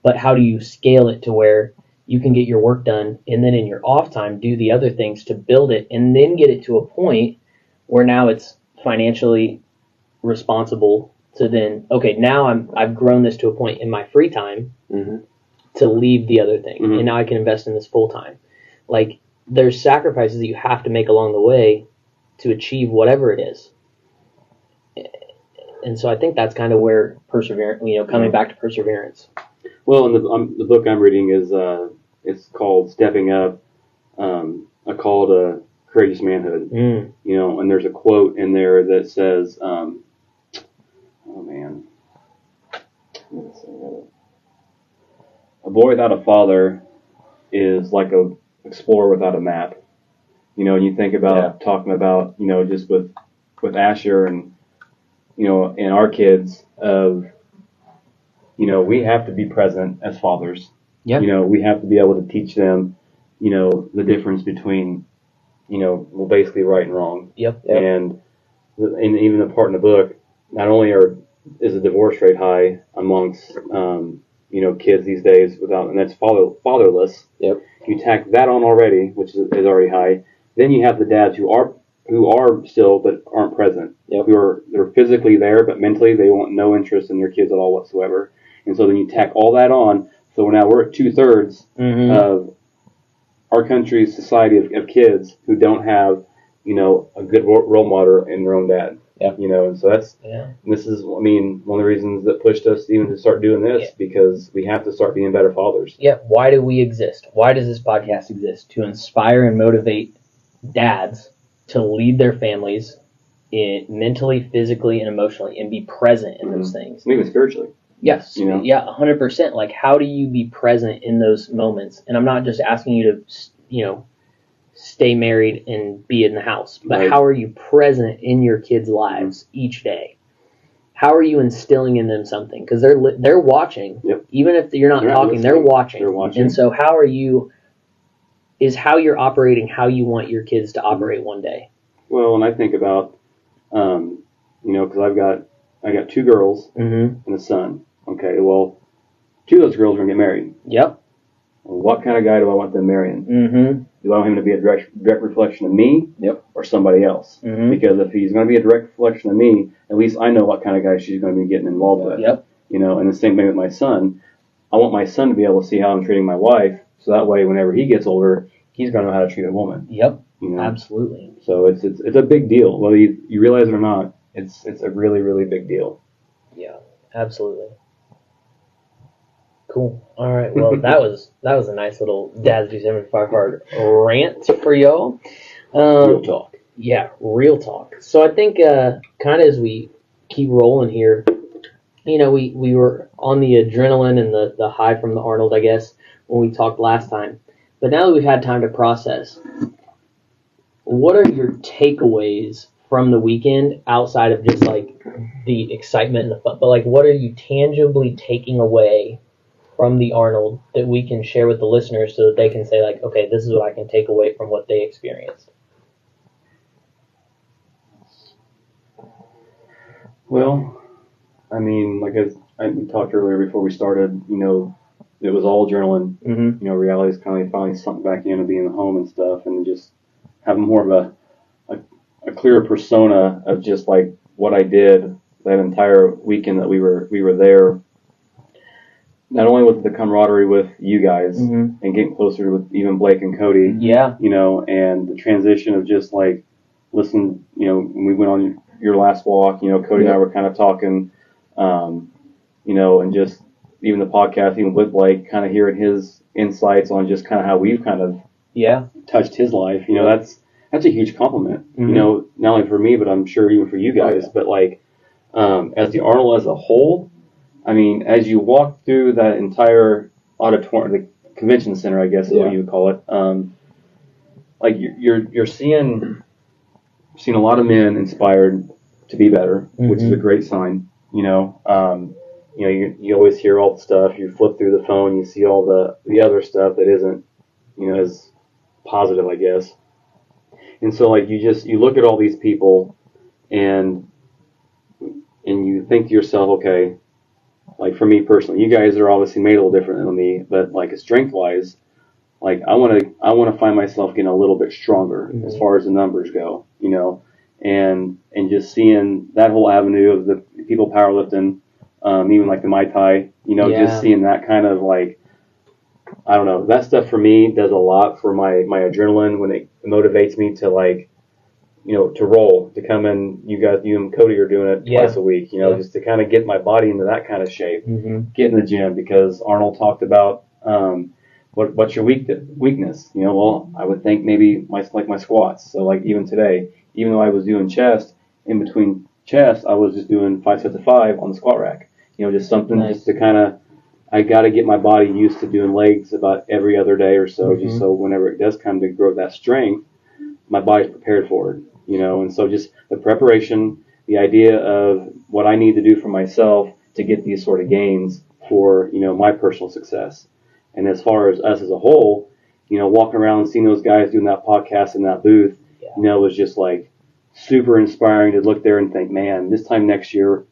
Speaker 2: But how do you scale it to where you can get your work done, and then in your off time do the other things to build it, and then get it to a point where now it's financially responsible to then, okay, now I've grown this to a point in my free time to leave the other thing, and now I can invest in this full time. Like, there's sacrifices that you have to make along the way to achieve whatever it is. And so I think that's kind of where perseverance, coming back to perseverance.
Speaker 4: Well, and the book I'm reading is it's called Stepping Up, a call to courageous manhood. And there's a quote in there that says, oh man, a boy without a father is like a explorer without a map. And you think about talking about, just with Asher and, and our kids of, we have to be present as fathers. Yep. We have to be able to teach them, the difference between, basically right and wrong.
Speaker 2: Yep.
Speaker 4: And even the part in the book, not only is the divorce rate high amongst, kids these days and that's fatherless.
Speaker 3: Yep.
Speaker 4: You tack that on already, which is already high. Then you have the dads who are still but aren't present.
Speaker 3: Yep.
Speaker 4: They're physically there, but mentally they want no interest in their kids at all whatsoever. And so then you tack all that on. So now we're at 2/3 of our country's society of kids who don't have, a good role model in their own dad.
Speaker 3: Yeah.
Speaker 4: And so this is, one of the reasons that pushed us even to start doing this, because we have to start being better fathers.
Speaker 2: Yeah. Why do we exist? Why does this podcast exist? To inspire and motivate dads to lead their families mentally, physically, and emotionally, and be present in those things.
Speaker 4: Even spiritually.
Speaker 2: Yes. Yeah, 100%. Like, how do you be present in those moments? And I'm not just asking you to, stay married and be in the house, but how are you present in your kids' lives each day? How are you instilling in them something? Because they're watching.
Speaker 4: Yep.
Speaker 2: Even if you're not talking, they're watching.
Speaker 4: They're watching.
Speaker 2: And so how you're operating how you want your kids to operate one day.
Speaker 4: Well, when I think about, because I got 2 girls and a son. Okay, well, 2 of those girls are going to get married.
Speaker 2: Yep.
Speaker 4: Well, what kind of guy do I want them marrying? Do I want him to be a direct reflection of me or somebody else? Because if he's going to be a direct reflection of me, at least I know what kind of guy she's going to be getting involved with.
Speaker 2: Yep.
Speaker 4: And the same thing with my son. I want my son to be able to see how I'm treating my wife, so that way whenever he gets older, he's going to know how to treat a woman.
Speaker 2: Yep. Absolutely.
Speaker 4: So it's a big deal. Whether you realize it or not, it's a really, really big deal.
Speaker 2: Yeah, absolutely. Cool. All right. Well, that was a nice little Dad's Do75 Hard rant for y'all.
Speaker 3: Real talk.
Speaker 2: Yeah, real talk. So I think kind of as we keep rolling here, we were on the adrenaline and the high from the Arnold, I guess, when we talked last time. But now that we've had time to process, what are your takeaways from the weekend outside of just like the excitement and the fun? But like, what are you tangibly taking away from the Arnold that we can share with the listeners so that they can say like, okay, this is what I can take away from what they experienced?
Speaker 4: Well, like we talked earlier before we started, it was all adrenaline. Reality's finally sunk back in and being at home and stuff, and just having more of a clearer persona of just like what I did that entire weekend that we were there. not only with the camaraderie with you guys
Speaker 2: Mm-hmm.
Speaker 4: and getting closer with even Blake and Cody,
Speaker 2: Yeah.
Speaker 4: you know, and the transition of just like, listen, you know, when we went on your last walk, you know, Cody and I were kind of talking, you know, and just even the podcast, even with Blake, kind of hearing his insights on just kind of how we've kind of touched his life. You know, that's a huge compliment,
Speaker 2: Mm-hmm.
Speaker 4: you know, not only for me, but I'm sure even for you guys. But like, as the Arnold as a whole, I mean, as you walk through that entire auditorium, the convention center, I guess is what you would call it. Like you're seeing a lot of men inspired to be better, which is a great sign. You know, you always hear all the stuff. You flip through the phone, you see all the other stuff that isn't, you know, as positive, I guess. And so like you look at all these people, and you think to yourself, okay. Like for me personally, you guys are obviously made a little different than me, but like strength wise, like I want to find myself getting a little bit stronger as far as the numbers go, you know, and just seeing that whole avenue of the people powerlifting, even like the Muay Thai, you know, just seeing that kind of like, I don't know, that stuff for me does a lot for my adrenaline when it motivates me to like, you know, to roll, to come in. You and Cody are doing it twice a week, you know, just to kind of get my body into that kind of shape, get in the gym, because Arnold talked about what's your weakness, you know. Well, I would think maybe my squats. So like even today, even though I was doing chest, in between chest, I was just doing 5 sets of 5 on the squat rack, you know, just something just to kind of, I got to get my body used to doing legs about every other day or so, just so whenever it does come to grow that strength, my body's prepared for it. You know, and so just the preparation, the idea of what I need to do for myself to get these sort of gains for, you know, my personal success. And as far as us as a whole, you know, walking around and seeing those guys doing that podcast in that booth, you know, was just like super inspiring to look there and think, man, this time next year,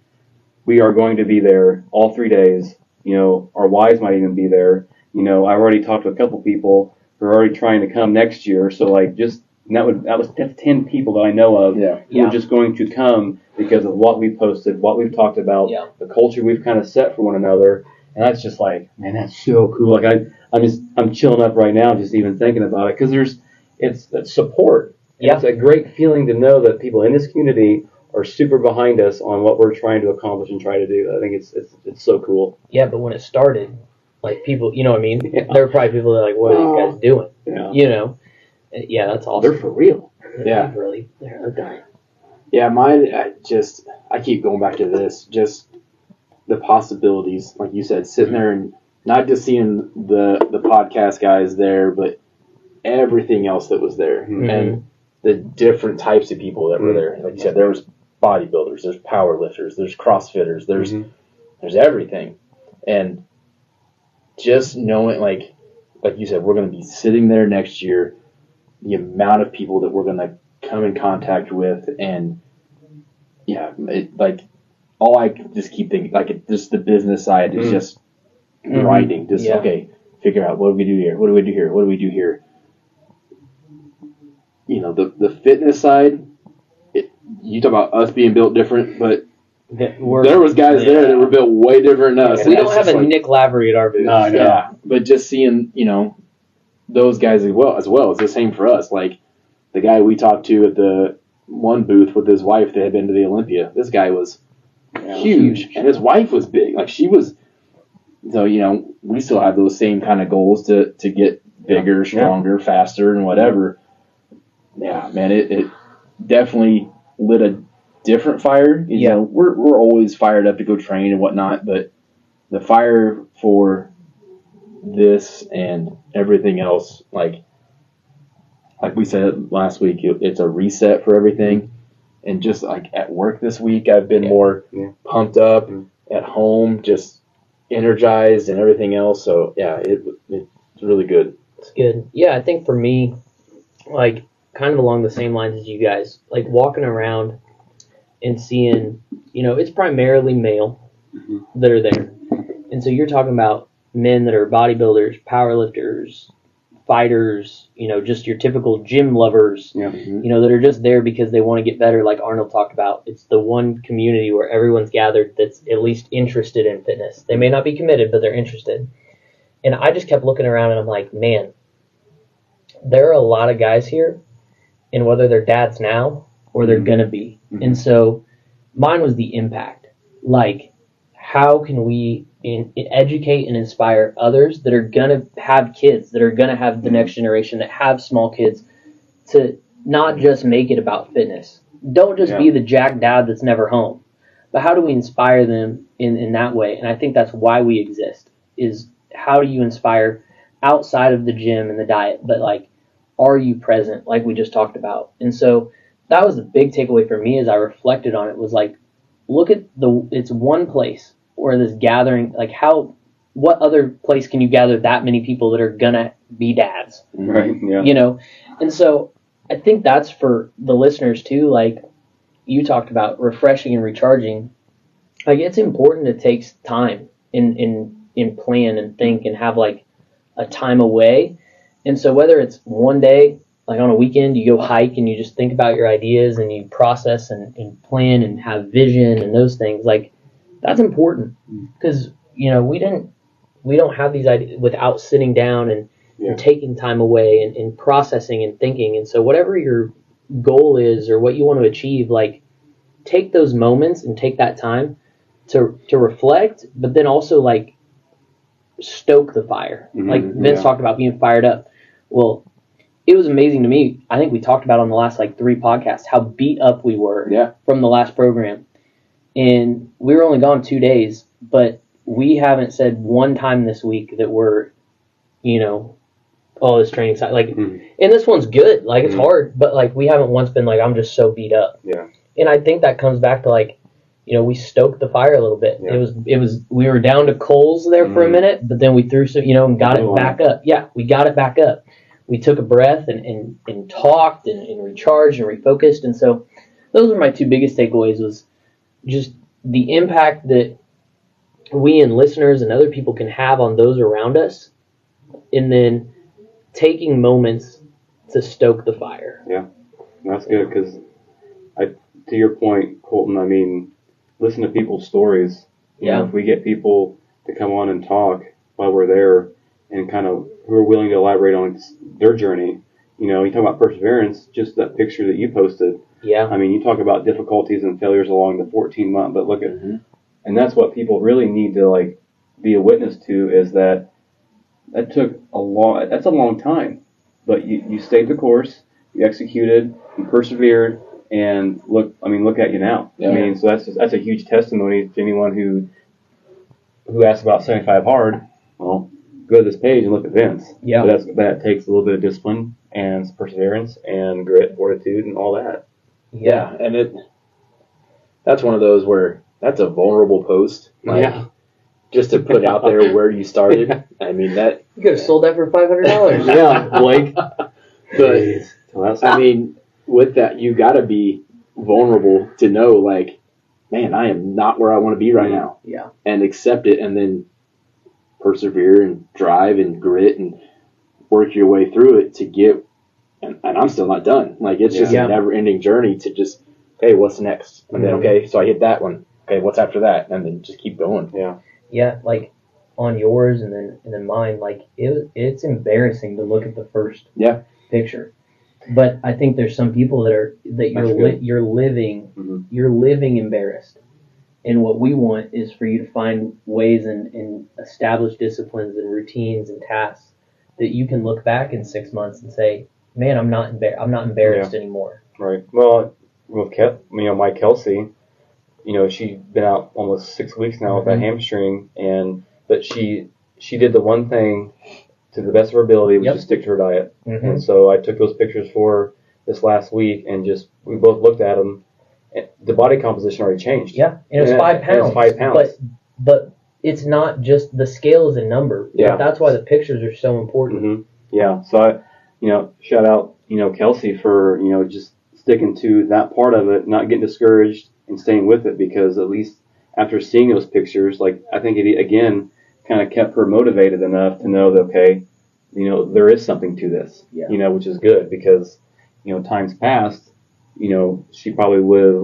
Speaker 4: we are going to be there all 3 days. You know, our wives might even be there. You know, I already talked to a couple people who are already trying to come next year. So like and that's 10 people that I know of who are just going to come because of what we posted, what we've talked about, the culture we've kind of set for one another. And that's just like, man, that's so cool. Like I'm chilling up right now just even thinking about it, because it's support. Yeah. It's a great feeling to know that people in this community are super behind us on what we're trying to accomplish and try to do. I think it's so cool.
Speaker 2: Yeah, but when it started, like people, you know what I mean? There were probably people that are like, what are you guys doing?
Speaker 3: Yeah.
Speaker 2: You know? Yeah, that's awesome.
Speaker 3: They're for real.
Speaker 2: Yeah. They're dying.
Speaker 3: Yeah, mine, I keep going back to this, just the possibilities, like you said, sitting there and not just seeing the podcast guys there, but everything else that was there. And the different types of people that were there. Like you said, there was bodybuilders, there's power lifters, there's CrossFitters, there's everything. And just knowing, like you said, we're going to be sitting there next year, the amount of people that we're going to come in contact with, and all I just keep thinking, like just the business side is just grinding. Okay, figure out what do we do here? What do we do here? What do we do here? You know, the fitness side. You talk about us being built different, but there was guys there that were built way different than us.
Speaker 2: We don't have a Nick Lavery at our booth.
Speaker 3: No, yeah, but just seeing, you know, those guys as well, it's the same for us. Like the guy we talked to at the one booth with his wife that had been to the Olympia. This guy was huge, and his wife was big. Like she was. So, you know, we still have those same kind of goals to get bigger, stronger, faster, and whatever. Yeah, man, it definitely lit a different fire. You know, we're always fired up to go train and whatnot, but the fire for this and everything else, like we said last week, it's a reset for everything. And just like at work this week, I've been more pumped up. At home, just energized and everything else. So yeah, it's really good.
Speaker 2: It's good. Yeah, I think for me, like kind of along the same lines as you guys, like walking around and seeing, you know, it's primarily male that are there. And so you're talking about men that are bodybuilders, powerlifters, fighters, just your typical gym lovers,
Speaker 4: Yeah.
Speaker 2: that are just there because they want to get better, like Arnold talked about. It's the one community where everyone's gathered that's at least interested in fitness. They may not be committed, but they're interested. And I just kept looking around and I'm like, man, there are a lot of guys here, and whether they're dads now or they're going to be.
Speaker 4: Mm-hmm.
Speaker 2: And so mine was the impact. Like, how can we educate and inspire others that are going to have kids, that are going to have the next generation, that have small kids, to not just make it about fitness. Don't just be the jack dad that's never home. But how do we inspire them in that way? And I think that's why we exist, is how do you inspire outside of the gym and the diet, but like, are you present, like we just talked about? And so that was the big takeaway for me as I reflected on it, was like, look at it's one place where this gathering, like what other place can you gather that many people that are gonna be dads?
Speaker 4: Right. Yeah.
Speaker 2: And so I think that's for the listeners too, like you talked about refreshing and recharging. Like, it's important to take time in plan and think and have like a time away. And so whether it's one day, like on a weekend, you go hike and you just think about your ideas and you process and plan and have vision and those things, like that's important, because we don't have these ideas without sitting down and taking time away and processing and thinking. And so whatever your goal is or what you want to achieve, like take those moments and take that time to reflect, but then also like stoke the fire. Like Vince talked about being fired up. Well, it was amazing to me. I think we talked about on the last like 3 podcasts how beat up we were from the last program. And we were only gone 2 days, but we haven't said one time this week that we're, this training side. Like, and this one's good. Like, it's hard, but like we haven't once been like, I'm just so beat up.
Speaker 4: Yeah.
Speaker 2: And I think that comes back to like, we stoked the fire a little bit.
Speaker 4: Yeah.
Speaker 2: It was we were down to coals there for a minute, but then we threw some, and got it back up. Yeah, we got it back up. We took a breath and talked and recharged and refocused. And so those were my 2 biggest takeaways, was just the impact that we and listeners and other people can have on those around us, and then taking moments to stoke the fire.
Speaker 4: Yeah, that's good, because to your point, Colton, I mean, listen to people's stories. You know, if we get people to come on and talk while we're there and kind of who are willing to elaborate on their journey, you talk about perseverance, just that picture that you posted.
Speaker 2: Yeah.
Speaker 4: I mean, you talk about difficulties and failures along the 14-month, but look at, and that's what people really need to like be a witness to, is that took that's a long time, but you stayed the course, you executed, you persevered, and look at you now.
Speaker 3: Yeah.
Speaker 4: I mean, so that's a huge testimony to anyone who asks about 75 hard. Well, go to this page and look at Vince.
Speaker 2: Yeah.
Speaker 4: But that takes a little bit of discipline and perseverance and grit, fortitude, and all that.
Speaker 3: Yeah, and that's one of those where that's a vulnerable post. Like, just to put out there where you started. I mean, that
Speaker 2: You could have sold that for $500.
Speaker 3: yeah, Blake. But I mean, with that, you got to be vulnerable to know, like, man, I am not where I want to be right now.
Speaker 2: Yeah.
Speaker 3: And accept it, and then persevere and drive and grit and work your way through it to get. And I'm still not done. Like, it's just a never-ending journey to just, okay, what's next? And then, okay, so I hit that one. Okay, what's after that? And then just keep going.
Speaker 4: Yeah.
Speaker 2: Yeah, like on yours and then mine, like it's embarrassing to look at the first picture. But I think there's some people you're living embarrassed. And what we want is for you to find ways and establish disciplines and routines and tasks that you can look back in 6 months and say, man, I'm not embarrassed anymore.
Speaker 4: Right. Well, with Mike Kelsey, she's been out almost 6 weeks now with that hamstring, but she did the one thing to the best of her ability, was to stick to her diet. And so I took those pictures for her this last week, and we both looked at them. And the body composition already changed.
Speaker 2: Yeah, and it was 5 pounds.
Speaker 4: It was 5 pounds.
Speaker 2: But it's not just the scale is a number.
Speaker 4: Yeah.
Speaker 2: That's why the pictures are so important.
Speaker 4: Yeah. So I, shout out, Kelsey for, just sticking to that part of it, not getting discouraged and staying with it, because at least after seeing those pictures, like, I think it again kind of kept her motivated enough to know that, okay, there is something to this,
Speaker 2: Yeah.
Speaker 4: which is good because, times past, she probably would have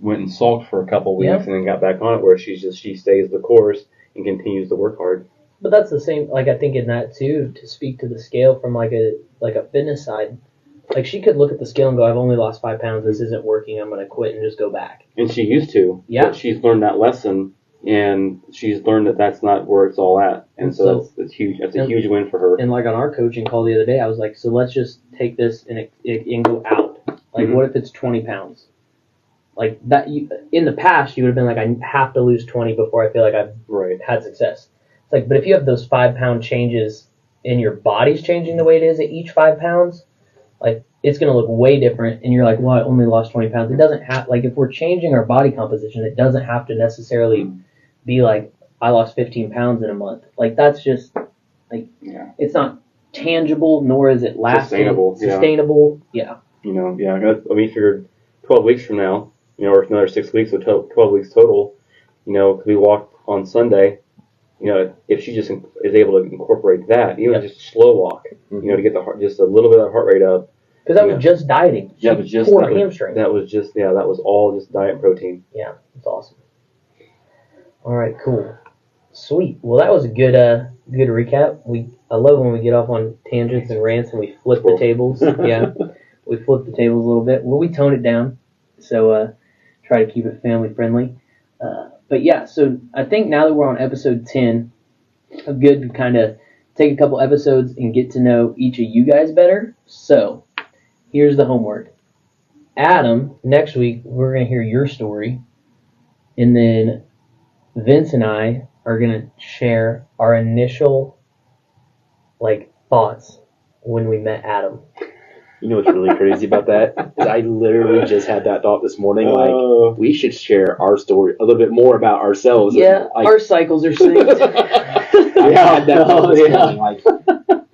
Speaker 4: went and sulked for a couple weeks
Speaker 2: Yeah.
Speaker 4: and then got back on it, where she stays the course and continues to work hard.
Speaker 2: But that's the same. Like I think in that too, to speak to the scale from like a fitness side, like she could look at the scale and go, "I've only lost 5 pounds. This isn't working. I'm going to quit and just go back."
Speaker 4: And she used to.
Speaker 2: Yeah.
Speaker 4: But she's learned that lesson, and she's learned that that's not where it's all at. And so that's huge. That's a huge win for her.
Speaker 2: And like on our coaching call the other day, I was like, "So let's just take this and go out. Like, what if it's 20 pounds? Like that. In the past, you would have been like, I have to lose 20 before I feel like I've had success. It's like, but if you have those 5 pound changes and your body's changing the way it is at each 5 pounds, like it's going to look way different. And you're like, well, I only lost 20 pounds. It doesn't have, like, if we're changing our body composition, it doesn't have to necessarily be like, I lost 15 pounds in a month. Like, that's just, like, it's not tangible, nor is it lasting. Sustainable. Yeah.
Speaker 4: We figured 12 weeks from now, or another 6 weeks, so 12 weeks total, because we walked on Sunday, if she just is able to incorporate that, even just slow walk, to get the heart, just a little bit of heart rate up.
Speaker 2: Because that was just dieting.
Speaker 4: That was just
Speaker 2: poor hamstring.
Speaker 4: That was all just diet protein.
Speaker 2: Yeah, it's awesome. All right, cool, sweet. Well, that was a good recap. I love when we get off on tangents and rants and we flip the tables. Yeah, we flip the tables a little bit. Well, we tone it down, so try to keep it family friendly. But yeah, so I think now that we're on episode 10, it's good to kind of take a couple episodes and get to know each of you guys better. So here's the homework. Adam, next week we're going to hear your story, and then Vince and I are going to share our initial thoughts when we met Adam.
Speaker 3: You know what's really crazy about that? Is I literally just had that thought this morning. Like, we should share our story a little bit more about ourselves.
Speaker 2: Yeah, our cycles are synced.
Speaker 3: I had that thought this morning. Like,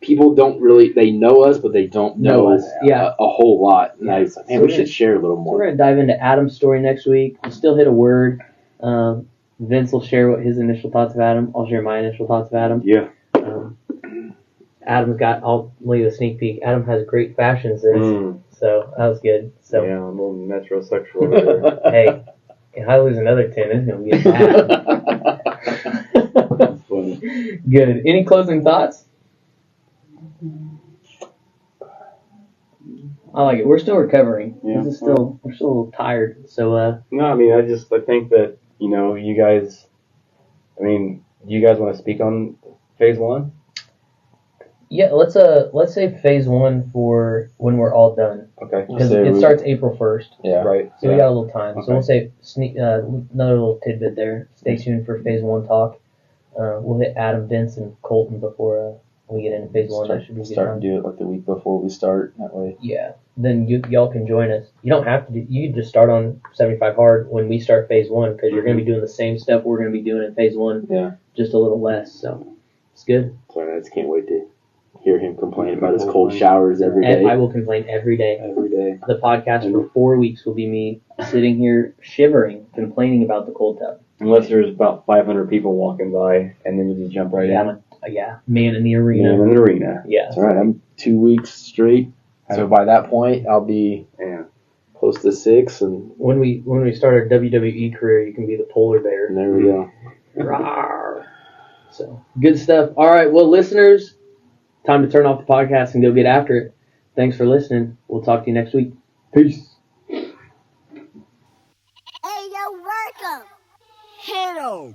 Speaker 3: people don't really, they know us, but they don't know us a whole lot. And we should share a little more.
Speaker 2: So we're going to dive into Adam's story next week. We'll still hit a word. Vince will share what his initial thoughts of Adam. I'll share my initial thoughts of Adam.
Speaker 4: Yeah.
Speaker 2: Adam's got, I'll leave a sneak peek. Adam has great fashion sense, so that was good. So
Speaker 4: yeah, I'm a little metrosexual over there.
Speaker 2: Hey, if I lose another 10, it's going to be bad.
Speaker 4: That's funny.
Speaker 2: Good. Any closing thoughts? I like it. We're still recovering.
Speaker 4: Yeah.
Speaker 2: We're still a little tired. So
Speaker 4: no, I mean, I think that you guys. I mean, do you guys want to speak on phase 1?
Speaker 2: yeah, let's say phase 1 for when we're all done.
Speaker 4: Okay.
Speaker 2: Because it starts April 1st.
Speaker 3: Yeah.
Speaker 4: Right.
Speaker 2: So we got a little time.
Speaker 4: Okay.
Speaker 2: So we'll say another little tidbit there. Stay tuned for phase 1 talk. We'll hit Adam, Vince, and Colton before we get into phase 1. That should be good.
Speaker 3: Start and do it like the week before we start. That way.
Speaker 2: Yeah. Then y'all can join us. You don't have to do. You can just start on 75 hard when we start phase 1 because you're going to be doing the same stuff we're going to be doing in phase 1.
Speaker 3: Yeah.
Speaker 2: Just a little less. So it's good.
Speaker 3: Sorry, I just can't wait to hear him complain about his cold showers every day.
Speaker 2: And I will complain every day.
Speaker 3: Every day.
Speaker 2: The podcast for 4 weeks will be me sitting here shivering, complaining about the cold tub.
Speaker 4: Unless there's about 500 people walking by, and then you just jump right in.
Speaker 2: Yeah, man in the arena.
Speaker 4: Man in the arena.
Speaker 2: Yeah.
Speaker 3: That's all right. I'm 2 weeks straight. So by that point, I'll be close to 6, and
Speaker 2: when we start our WWE career, you can be the polar bear.
Speaker 3: and there we go.
Speaker 2: Rawr. So good stuff. All right, well, listeners, time to turn off the podcast and go get after it. Thanks for listening. We'll talk to you next week. Peace.
Speaker 1: Hey, yo, welcome. Hit 'em.